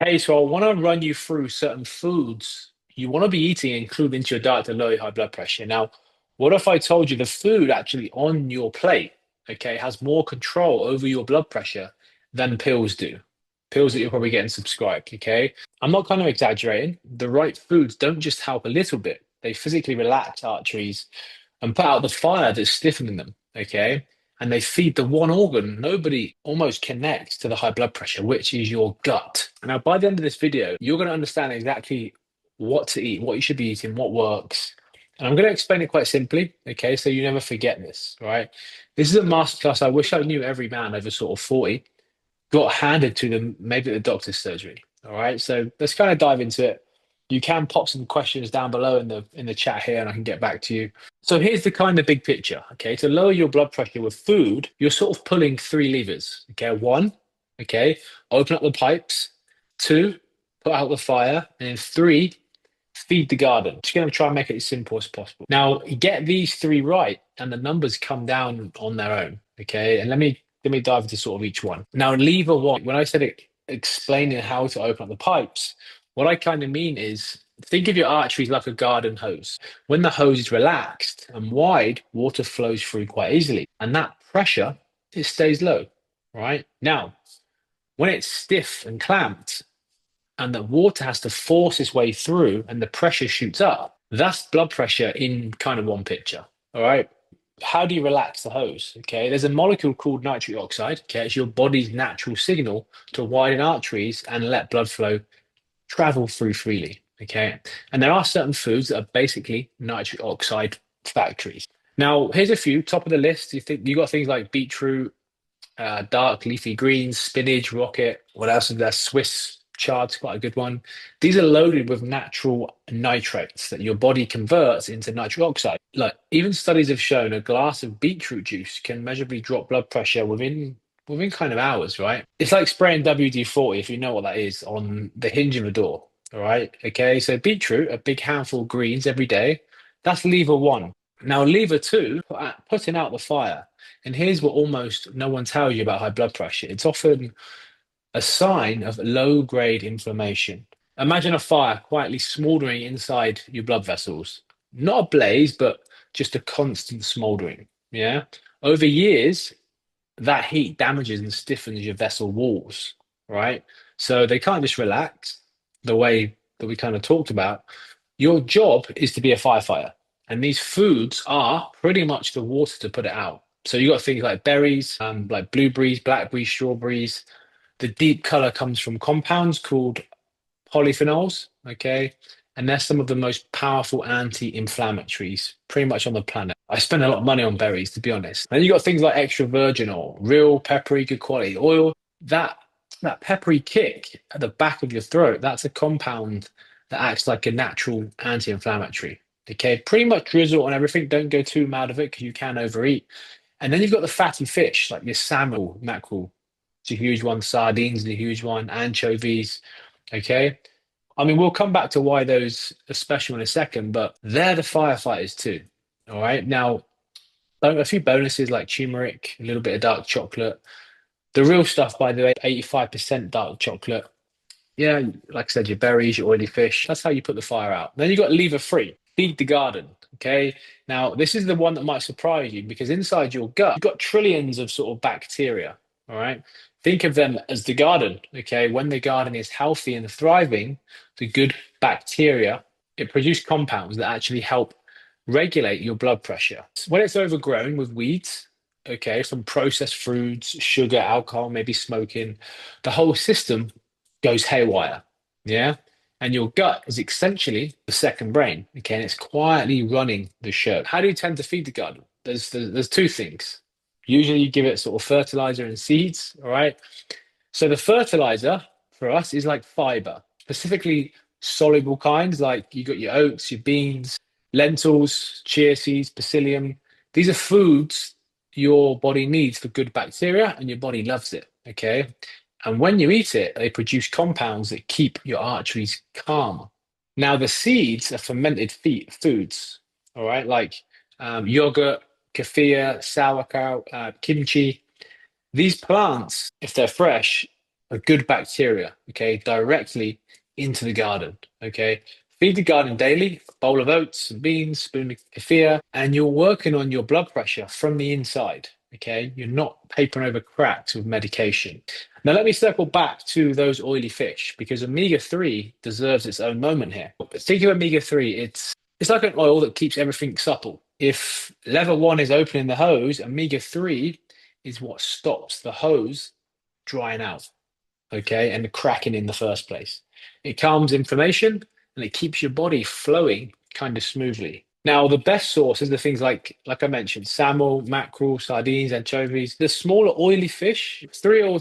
Hey, so I want to run you through certain foods you want to be eating, including into your diet to lower your high blood pressure. Now, what if I told you the food actually on your plate, okay, has more control over your blood pressure than pills do? Pills that you're probably getting subscribed, okay? I'm not kind of exaggerating. The right foods don't just help a little bit, they physically relax arteries and put out the fire that's stiffening them, okay? And they feed the one organ nobody almost connects to the high blood pressure, which is your gut. Now, by the end of this video, you're going to understand exactly what to eat, what you should be eating, what works. And I'm going to explain it quite simply, okay? So you never forget this, right? This is a masterclass I wish I knew every man over sort of 40 got handed to them, maybe at the doctor's surgery. All right. So let's kind of dive into it. You can pop some questions down below in the chat here, and I can get back to you. So here's the kind of big picture. Okay, to lower your blood pressure with food, you're sort of pulling three levers. Okay, one, okay, open up the pipes. Two, put out the fire, and then three, feed the garden. Just going to try and make it as simple as possible. Now, get these three right, and the numbers come down on their own. Okay, and let me dive into sort of each one. Now, lever one. When I said it, explaining how to open up the pipes, what I kind of mean is think of your arteries like a garden hose. When the hose is relaxed and wide, water flows through quite easily, and that pressure it stays low. Right now, when it's stiff and clamped, and the water has to force its way through and the pressure shoots up. That's blood pressure in kind of one picture. All right. How do you relax the hose? Okay. There's a molecule called nitric oxide. Okay. It's your body's natural signal to widen arteries and let blood flow travel through freely. Okay. And there are certain foods that are basically nitric oxide factories. Now, here's a few top of the list. You got things like beetroot, dark leafy greens, spinach, rocket. What else is there? Swiss chard's quite a good one. These are loaded with natural nitrates that your body converts into nitric oxide. Like even studies have shown a glass of beetroot juice can measurably drop blood pressure within kind of hours, right? It's like spraying WD-40, if you know what that is, on the hinge of a door. All right. Okay. So beetroot, a big handful of greens every day. That's lever one. Now, lever two, putting out the fire. And here's what almost no one tells you about high blood pressure. It's often a sign of low grade inflammation. Imagine a fire quietly smoldering inside your blood vessels. Not a blaze, but just a constant smoldering. Yeah. Over years, that heat damages and stiffens your vessel walls, right? So they can't just relax the way that we kind of talked about. Your job is to be a firefighter, and these foods are pretty much the water to put it out. So you got things like berries, like blueberries, blackberries, strawberries. The deep color comes from compounds called polyphenols, okay? And they're some of the most powerful anti-inflammatories pretty much on the planet. I spend a lot of money on berries, to be honest. And you got things like extra virgin oil, real peppery, good quality oil. That that peppery kick at the back of your throat, that's a compound that acts like a natural anti-inflammatory. Okay, pretty much drizzle on everything. Don't go too mad of it because you can overeat. And then you've got the fatty fish like your salmon, mackerel. It's a huge one. Sardines is a huge one. Anchovies. Okay. I mean, we'll come back to why those are special in a second, but they're the firefighters too. All right. Now, a few bonuses like turmeric, a little bit of dark chocolate. The real stuff, by the way, 85% dark chocolate. Yeah, like I said, your berries, your oily fish. That's how you put the fire out. Then you got lever free, feed the garden. Okay. Now, this is the one that might surprise you because inside your gut, you've got trillions of sort of bacteria. All right. Think of them as the garden. Okay. When the garden is healthy and thriving, the good bacteria, it produces compounds that actually help regulate your blood pressure. When it's overgrown with weeds, okay, from processed foods, sugar, alcohol, maybe smoking, the whole system goes haywire. Yeah. And your gut is essentially the second brain. Okay. And it's quietly running the show. How do you tend to feed the garden? There's two things. Usually you give it sort of fertilizer and seeds. All right. So the fertilizer for us is like fiber, specifically soluble kinds, like you got your oats, your beans, lentils, chia seeds, psyllium. These are foods your body needs for good bacteria, and your body loves it. Okay. And when you eat it, they produce compounds that keep your arteries calm. Now, the seeds are fermented foods, all right, like yogurt, kefir, sauerkraut, kimchi. These plants, if they're fresh, a good bacteria, okay, directly into the garden, okay? Feed the garden daily, a bowl of oats, some beans, spoon of kefir, and you're working on your blood pressure from the inside, okay? You're not papering over cracks with medication. Now, let me circle back to those oily fish because omega-3 deserves its own moment here. Think of omega-3, it's like an oil that keeps everything supple. If level one is opening the hose, omega-3 is what stops the hose drying out, okay, and cracking in the first place. It calms inflammation and it keeps your body flowing kind of smoothly. Now, the best sources are things like I mentioned, salmon, mackerel, sardines, anchovies. The smaller oily fish, three or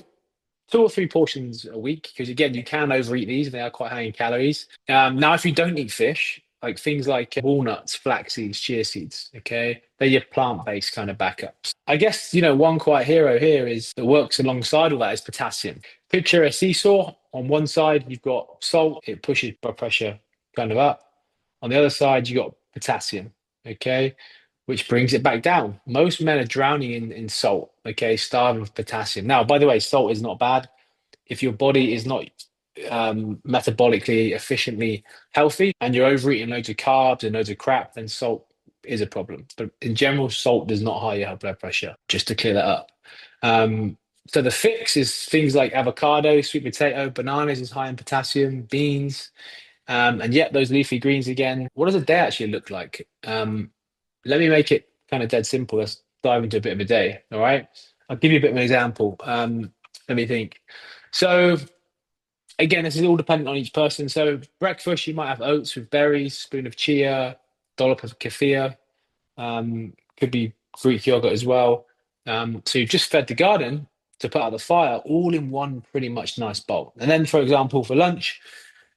two or three portions a week, because again, you can overeat these, they are quite high in calories. Now, if you don't eat fish, like things like walnuts, flax seeds, chia seeds, okay, they're your plant-based kind of backups. I guess, one quiet hero here is that works alongside all that is potassium. Picture a seesaw. On one side, you've got salt, it pushes blood pressure kind of up. On the other side, you've got potassium, okay, which brings it back down. Most men are drowning in salt, okay, starving of potassium. Now, by the way, salt is not bad. If your body is not metabolically efficiently healthy and you're overeating loads of carbs and loads of crap, then salt is a problem. But in general, salt does not high your blood pressure, just to clear that up. So the fix is things like avocado, sweet potato, bananas is high in potassium, beans, and yet those leafy greens again. What does a day actually look like? Let me make it kind of dead simple. Let's dive into a bit of a day. All right. I'll give you a bit of an example. Let me think. So again, this is all dependent on each person. So breakfast, you might have oats with berries, spoon of chia, dollop of kefir, could be Greek yogurt as well. So you've just fed the garden to put out the fire, all in one pretty much nice bowl. And then, for example, for lunch,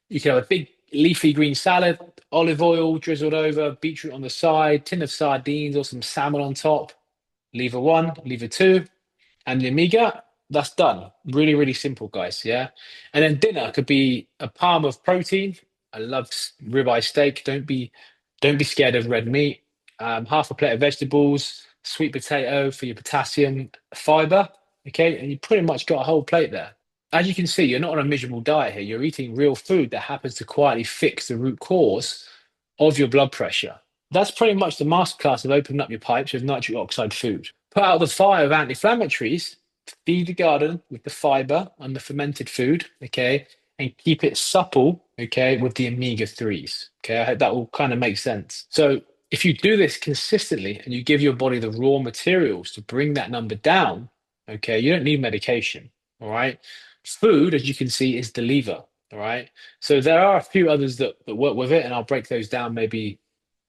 you can have a big leafy green salad, olive oil drizzled over, beetroot on the side, tin of sardines or some salmon on top. Lever one, lever two, and the omega, that's done. Really, really simple, guys. Yeah. And then dinner could be a palm of protein. I love ribeye steak. Don't be scared of red meat. Half a plate of vegetables, sweet potato for your potassium, fiber. Okay, and you pretty much got a whole plate there. As you can see, you're not on a miserable diet here. You're eating real food that happens to quietly fix the root cause of your blood pressure. That's pretty much the masterclass of opening up your pipes with nitric oxide food. Put out the fire of anti-inflammatories, feed the garden with the fiber and the fermented food, okay, and keep it supple, okay, with the omega-3s. Okay, I hope that will kind of make sense. So if you do this consistently and you give your body the raw materials to bring that number down, okay, you don't need medication. All right. Food, as you can see, is the lever. All right. So there are a few others that work with it, and I'll break those down maybe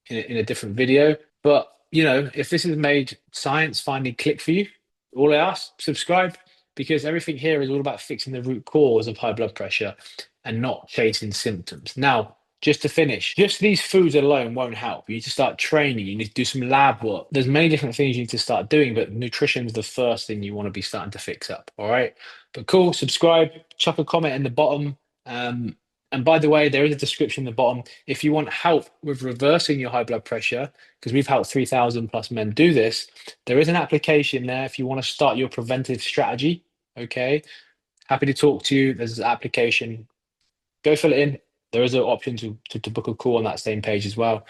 in a different video. But if this has made science finally click for you, all I ask, subscribe, because everything here is all about fixing the root cause of high blood pressure and not chasing symptoms. Now, just to finish, just these foods alone won't help. You need to start training. You need to do some lab work. There's many different things you need to start doing, but nutrition is the first thing you want to be starting to fix up. All right. But cool, subscribe, chuck a comment in the bottom. And by the way, there is a description in the bottom. If you want help with reversing your high blood pressure, because we've helped 3,000 plus men do this, there is an application there if you want to start your preventive strategy. Okay. Happy to talk to you. There's an application. Go fill it in. There is an option to book a call on that same page as well.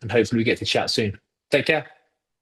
And hopefully we get to chat soon. Take care.